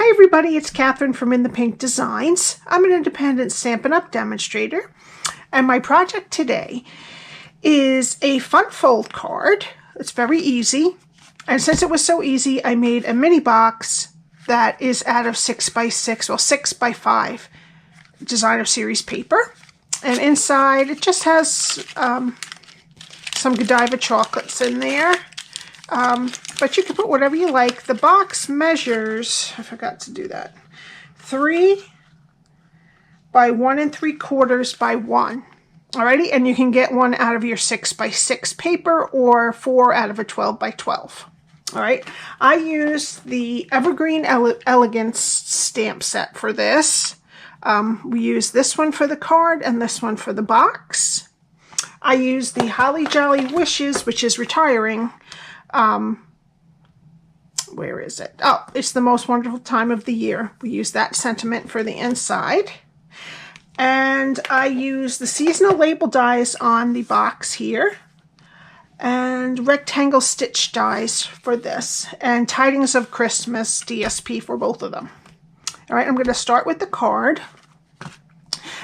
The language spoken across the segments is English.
Hi everybody, it's Cathryn from In the Pink Designs. I'm an independent Stampin' Up demonstrator, and my project today is a fun fold card. It's very easy, and since it was so easy, I made a mini box that is out of 6x6, well 6x5 designer series paper, and inside it just has some Godiva chocolates in there. But you can put whatever you like. The box measures, I forgot to do that, 3 by 1 3/4 by 1. Alrighty, and you can get one out of your 6x6 paper or 4 out of a 12x12. Alright, I used the Evergreen Elegance stamp set for this. We used this one for the card and this one for the box. I used the Holly Jolly Wishes, which is retiring. Where is it? Oh, it's the most wonderful time of the year. We use that sentiment for the inside. And I use the seasonal label dies on the box here. And rectangle stitch dies for this. And Tidings of Christmas DSP for both of them. Alright, I'm going to start with the card.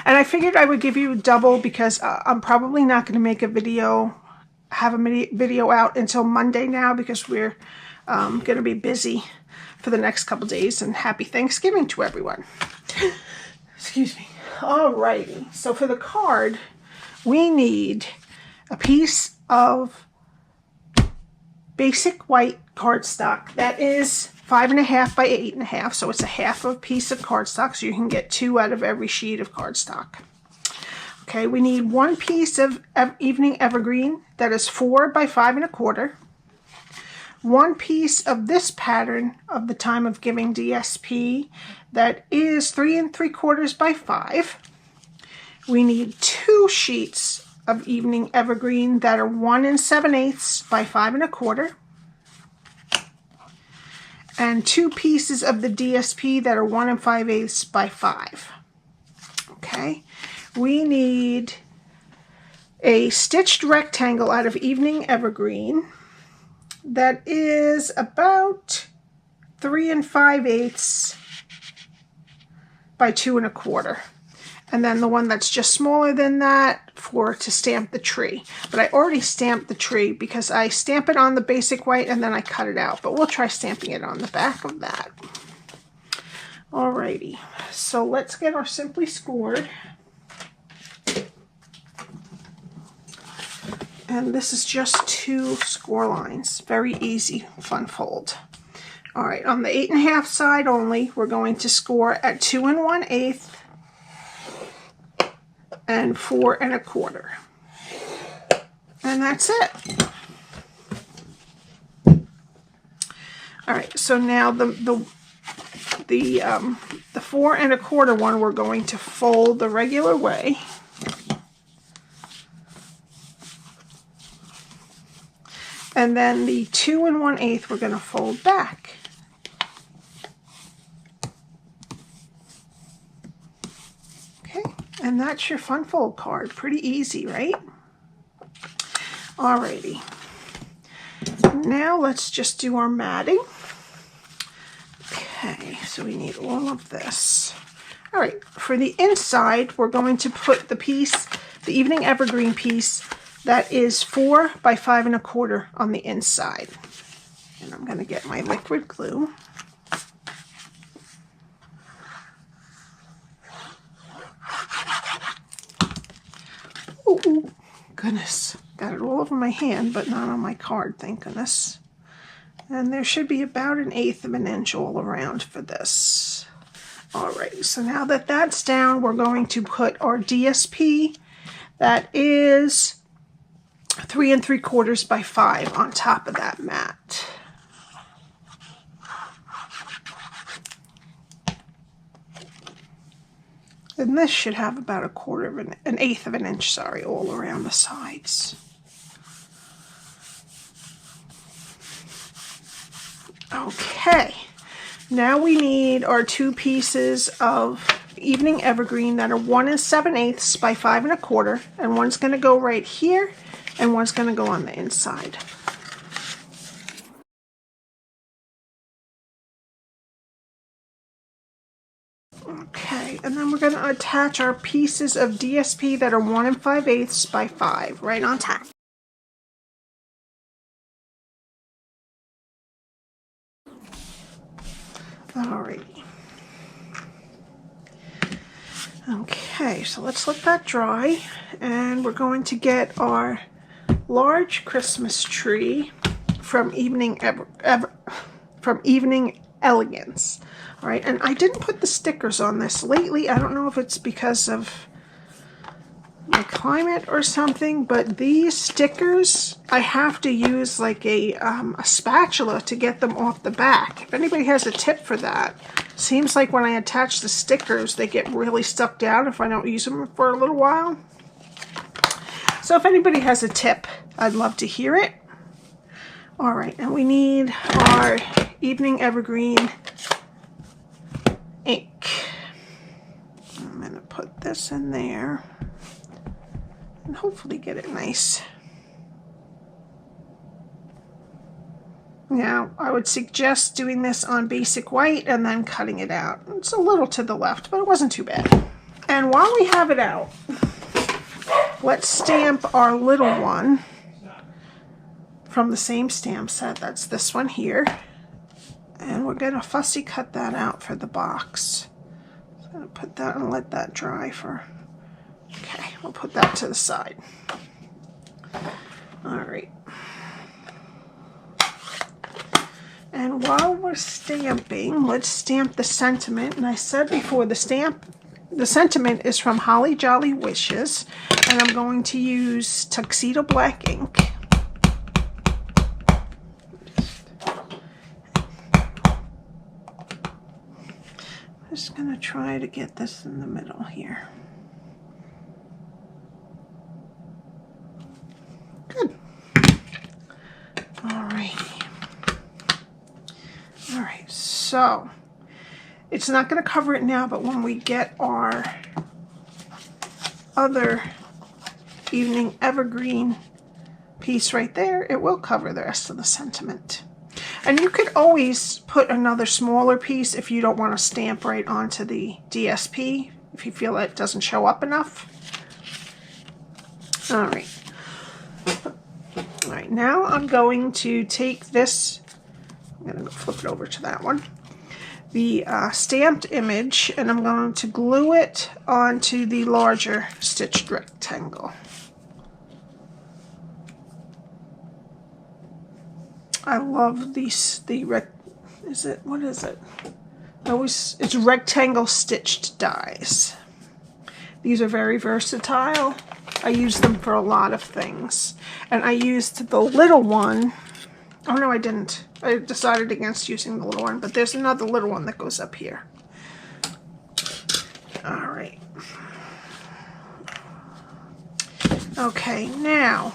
And I figured I would give you double because I'm probably not going to make a video, have a video out until Monday now because we're going to be busy for the next couple days, and happy Thanksgiving to everyone. Excuse me. Alrighty, so for the card, we need a piece of basic white cardstock that is 5.5 by 8.5, so it's a half of a piece of cardstock, so you can get 2 out of every sheet of cardstock. Okay, we need 1 piece of Evening Evergreen that is 4 by 5.25. 1 piece of this pattern of the Time of Giving DSP that is 3 3/4 by 5. We need 2 sheets of Evening Evergreen that are 1 7/8 by 5.25. And 2 pieces of the DSP that are 1 5/8 by 5. Okay, we need a stitched rectangle out of Evening Evergreen that is about 3 5/8 by 2 1/4. And then the one that's just smaller than that to stamp the tree. But I already stamped the tree because I stamp it on the basic white and then I cut it out. But we'll try stamping it on the back of that. Alrighty, so let's get our Simply Scored. And this is just 2 score lines. Very easy, fun fold. Alright, on the 8.5 side only, we're going to score at 2 1/8 and 4 1/4. And that's it. Alright, so now the 4 1/4 one we're going to fold the regular way. And then the 2 1/8 we're going to fold back. Okay, and that's your fun fold card. Pretty easy, right? Alrighty. Now let's just do our matting. Okay, so we need all of this. Alright, for the inside, we're going to put the piece, the Evening Evergreen piece, that is 4 by 5.25 on the inside. And I'm going to get my liquid glue. Oh, goodness. Got it all over my hand, but not on my card, thank goodness. And there should be about 1/8 of an inch all around for this. Alright, so now that that's down, we're going to put our DSP that is 3 3/4 by 5 on top of that mat. And this should have about an eighth of an inch, sorry, all around the sides. Okay, now we need our 2 pieces of Evening Evergreen that are 1 7/8 by 5.25, and one's going to go right here and one's going to go on the inside. Okay, and then we're going to attach our pieces of DSP that are 1 5/8 by 5 right on top. Alrighty. Okay, so let's let that dry, and we're going to get our large Christmas tree from Evening Elegance. All right, and I didn't put the stickers on this lately. I don't know if it's because of my climate or something, but these stickers, I have to use like a spatula to get them off the back. If anybody has a tip for that. Seems like when I attach the stickers, they get really stuck down if I don't use them for a little while. So if anybody has a tip, I'd love to hear it. All right, and we need our Evening Evergreen ink. I'm going to put this in there and hopefully get it nice. Now, I would suggest doing this on basic white and then cutting it out. It's a little to the left, but it wasn't too bad. And while we have it out, let's stamp our little one from the same stamp set. That's this one here. And we're going to fussy cut that out for the box. So I'm going to put that and let that dry for... Okay, we'll put that to the side. All right. And while we're stamping, let's stamp the sentiment. And I said before, the sentiment is from Holly Jolly Wishes, and I'm going to use Tuxedo Black Ink. I'm just going to try to get this in the middle here. Good. Alrighty. Alright, so it's not going to cover it now, but when we get our other Evening Evergreen piece right there, it will cover the rest of the sentiment. And you could always put another smaller piece if you don't want to stamp right onto the DSP, if you feel that it doesn't show up enough. Alright. Alright, now I'm going to take this, I'm going to flip it over to that one, the stamped image, and I'm going to glue it onto the larger stitched rectangle. I love these, what is it? It's rectangle stitched dies. These are very versatile. I use them for a lot of things. And I used the little one. Oh no, I didn't. I decided against using the little one, but there's another little one that goes up here. All right. Okay, now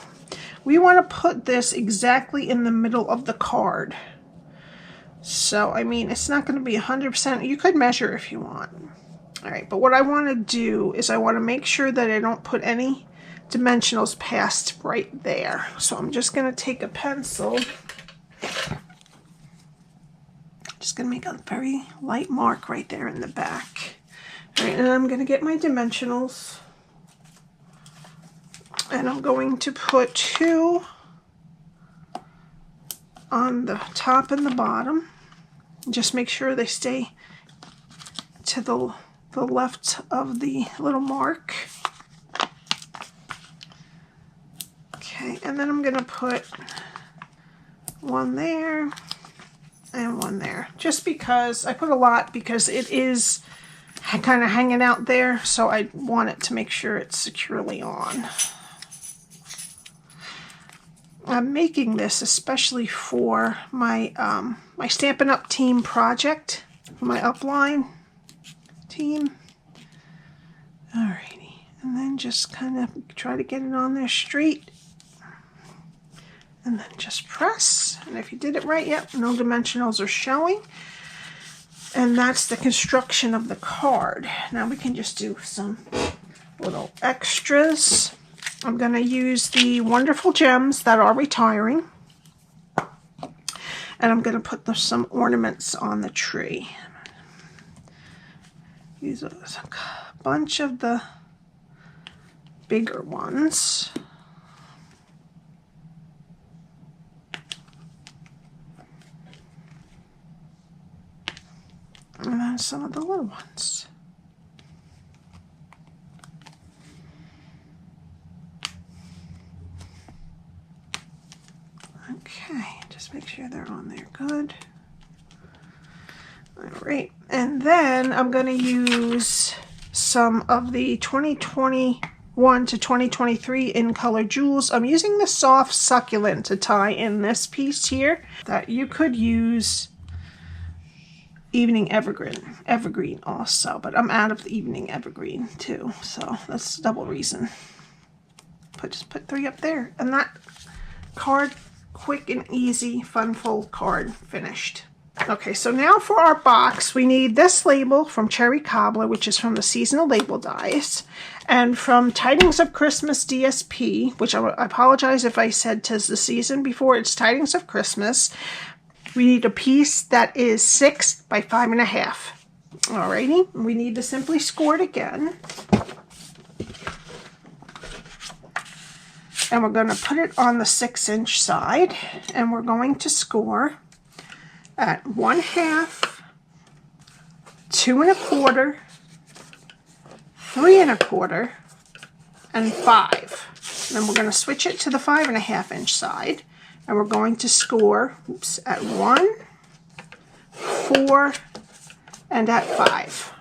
we want to put this exactly in the middle of the card. So, I mean, it's not going to be 100%. You could measure if you want. All right, but what I want to do is I want to make sure that I don't put any dimensionals past right there. So I'm just going to take a pencil. Just going to make a very light mark right there in the back. All right, and I'm going to get my dimensionals. And I'm going to put 2 on the top and the bottom. Just make sure they stay to the left of the little mark. Okay, and then I'm going to put 1 there and 1 there. Just because, I put a lot because it is kind of hanging out there, so I want it to make sure it's securely on. I'm making this especially for my my Stampin' Up team project, my upline team. Alrighty, and then just kind of try to get it on there straight, and then just press. And if you did it right, yep, no dimensionals are showing. And that's the construction of the card. Now we can just do some little extras. I'm going to use the Wonderful Gems that are retiring. And I'm going to put some ornaments on the tree. Use a bunch of the bigger ones. And then some of the little ones. Okay, just make sure they're on there good. All right, and then I'm going to use some of the 2021 to 2023 in color jewels. I'm using the soft succulent to tie in this piece here. That you could use evening evergreen also, but I'm out of the evening evergreen too, so that's double reason. Just put 3 up there, and that card, quick and easy fun fold card, finished. Okay, so now for our box, we need this label from Cherry Cobbler, which is from the seasonal label dies, and from Tidings of Christmas DSP, which I apologize if I said 'tis the season before. It's Tidings of Christmas. We need a piece that is 6 by 5.5. Alrighty, we need to simply score it again. And we're going to put it on the 6-inch side, and we're going to score at 1/2, 2 1/4, 3 1/4, and 5. And then we're going to switch it to the 5.5-inch side, and we're going to score, at 1, 4, and at 5.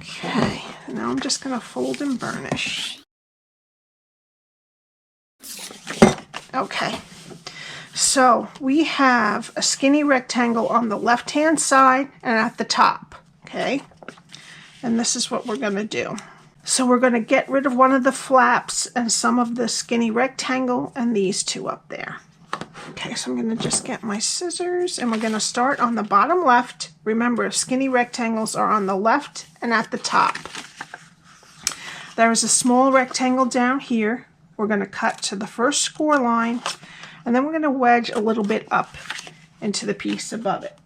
Okay, now I'm just going to fold and burnish. Okay, so we have a skinny rectangle on the left-hand side and at the top, okay? And this is what we're going to do. So we're going to get rid of one of the flaps and some of the skinny rectangle and these 2 up there. Okay, so I'm going to just get my scissors, and we're going to start on the bottom left. Remember, skinny rectangles are on the left and at the top. There is a small rectangle down here. We're going to cut to the first score line, and then we're going to wedge a little bit up into the piece above it.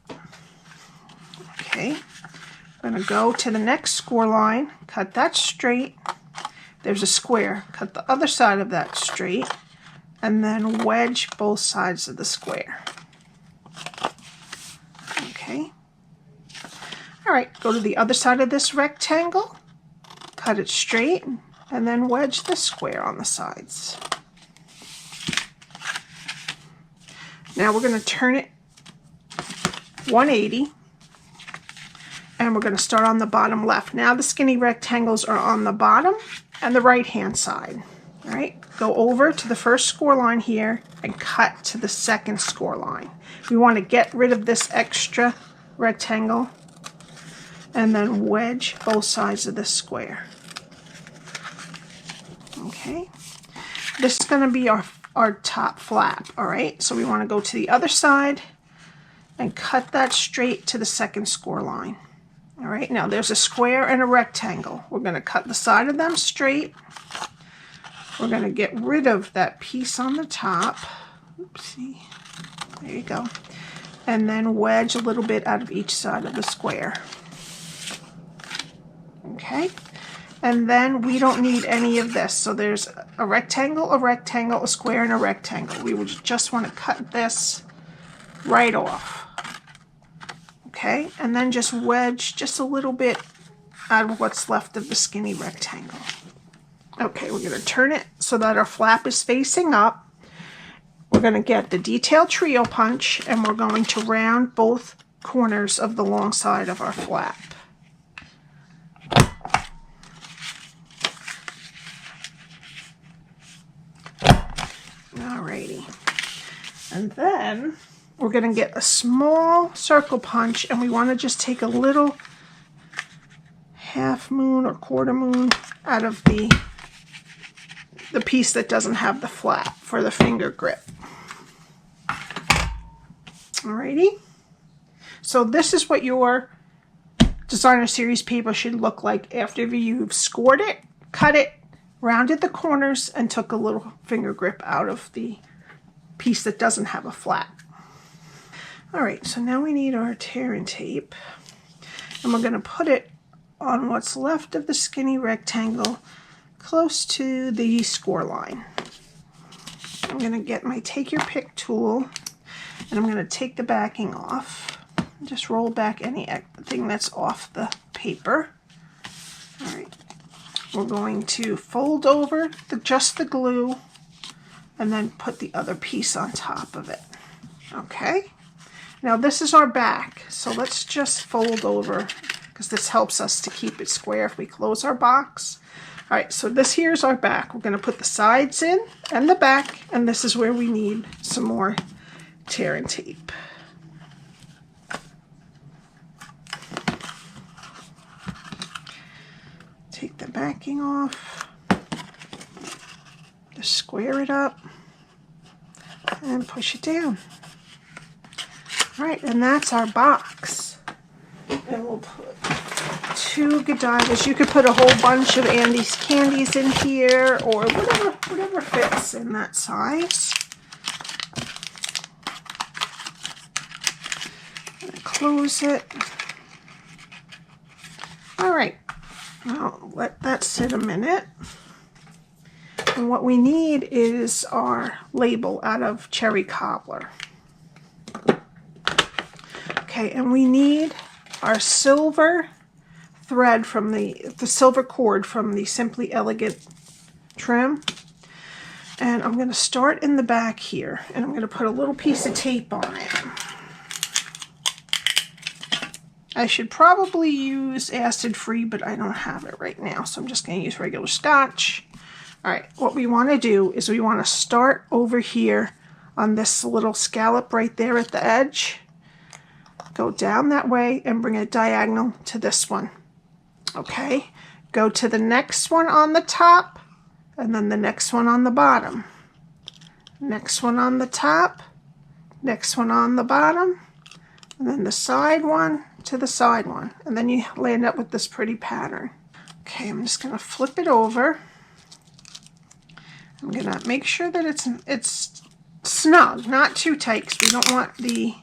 Okay, I'm going to go to the next score line, cut that straight. There's a square, cut the other side of that straight, and then wedge both sides of the square. Okay. All right, go to the other side of this rectangle, cut it straight, and then wedge the square on the sides. Now we're going to turn it 180, and we're going to start on the bottom left. Now the skinny rectangles are on the bottom and the right-hand side. All right, go over to the first score line here and cut to the second score line. We want to get rid of this extra rectangle and then wedge both sides of the square. Okay, this is going to be our top flap. All right, so we want to go to the other side and cut that straight to the second score line. All right, now there's a square and a rectangle. We're going to cut the side of them straight. We're going to get rid of that piece on the top. Oopsie, there you go. And then wedge a little bit out of each side of the square. Okay. And then we don't need any of this. So there's a rectangle, a square, and a rectangle. We would just want to cut this right off. Okay, and then just wedge just a little bit out of what's left of the skinny rectangle. Okay, we're going to turn it so that our flap is facing up. We're going to get the detail trio punch, and we're going to round both corners of the long side of our flap. Alrighty, and then we're going to get a small circle punch, and we want to just take a little half moon or quarter moon out of the piece that doesn't have the flap for the finger grip. Alrighty, so this is what your designer series paper should look like after you've scored it, cut it, rounded the corners, and took a little finger grip out of the piece that doesn't have a flap. All right, so now we need our tearing tape, and we're going to put it on what's left of the skinny rectangle close to the score line. I'm going to get my take your pick tool, and I'm going to take the backing off. Just roll back anything that's off the paper. All right, we're going to fold over just the glue and then put the other piece on top of it. Okay, now this is our back, so let's just fold over because this helps us to keep it square if we close our box. All right, so this here's our back. We're going to put the sides in and the back, and this is where we need some more tearing tape. Take the backing off, just square it up, and push it down. All right, and that's our box. And we'll put 2 Godivas. You could put a whole bunch of Andy's candies in here, or whatever fits in that size. Close it. All right, I'll let that sit a minute. And what we need is our label out of cherry cobbler. Okay, and we need our silver thread from the silver cord from the Simply Elegant trim. And I'm going to start in the back here, and I'm going to put a little piece of tape on it. I should probably use acid-free, but I don't have it right now, so I'm just going to use regular Scotch. All right, what we want to do is we want to start over here on this little scallop right there at the edge. Go down that way and bring it diagonal to this one. Okay, go to the next one on the top, and then the next one on the bottom. Next one on the top, next one on the bottom, and then the side one to the side one, and then you land up with this pretty pattern. Okay, I'm just going to flip it over. I'm going to make sure that it's snug, not too tight, because we don't want the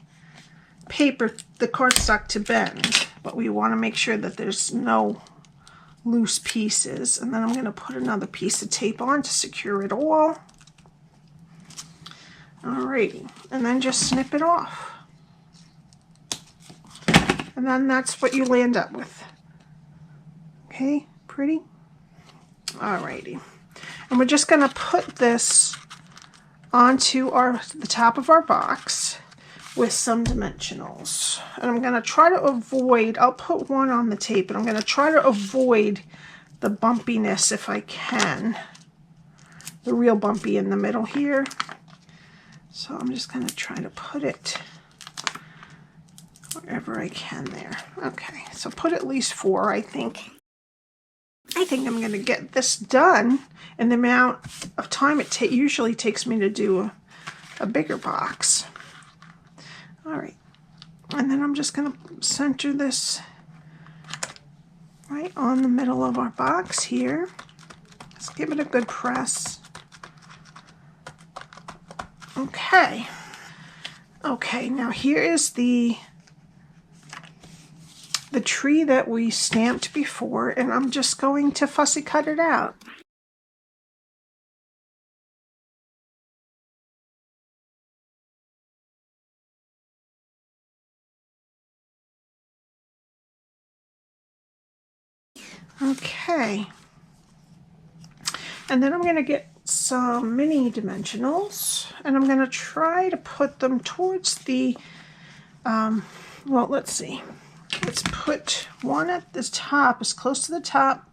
paper, the cardstock, to bend, but we want to make sure that there's no loose pieces. And then I'm going to put another piece of tape on to secure it all. Alrighty, and then just snip it off. And then that's what you land up with. Okay, pretty? Alrighty. And we're just going to put this onto the top of our box with some dimensionals. And I'm going to try to avoid, I'll put one on the tape, and I'm going to try to avoid the bumpiness if I can. The real bumpy in the middle here. So I'm just going to try to put it wherever I can there. Okay, so put at least 4, I think. I think I'm going to get this done in the amount of time it usually takes me to do a bigger box. All right, and then I'm just going to center this right on the middle of our box here. Let's give it a good press. Okay. Okay, now here is the tree that we stamped before, and I'm just going to fussy cut it out. Okay, and then I'm going to get some mini dimensionals, and I'm going to try to put them towards the, well, let's see. Let's put one at the top, as close to the top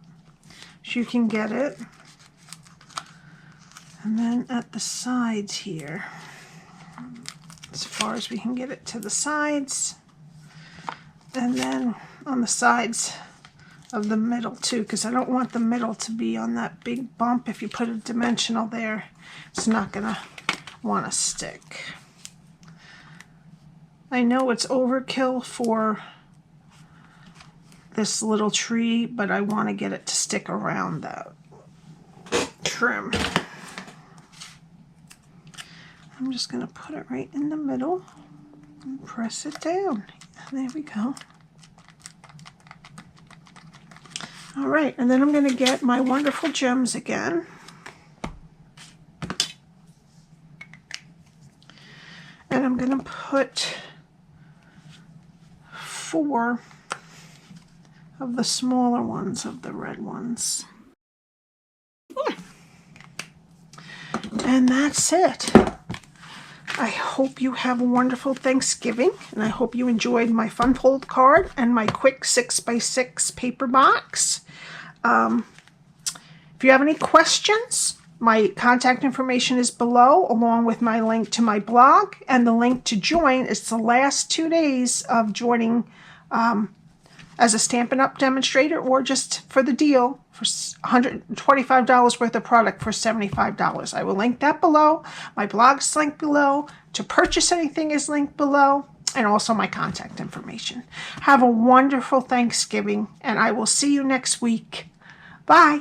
as you can get it. And then at the sides here, as far as we can get it to the sides. And then on the sides of the middle too, because I don't want the middle to be on that big bump. If you put a dimensional there, it's not going to want to stick. I know it's overkill for this little tree, but I want to get it to stick around that trim. I'm just going to put it right in the middle. And press it down. There we go. All right, and then I'm going to get my wonderful gems again. And I'm going to put 4 of the smaller ones of the red ones. And that's it. I hope you have a wonderful Thanksgiving, and I hope you enjoyed my fun fold card and my quick 6x6 paper box. If you have any questions, my contact information is below, along with my link to my blog, and the link to join. It's the last 2 days of joining as a Stampin' Up! Demonstrator, or just for the deal for $125 worth of product for $75. I will link that below. My blog's linked below. To purchase anything is linked below, and also my contact information. Have a wonderful Thanksgiving, and I will see you next week. Bye.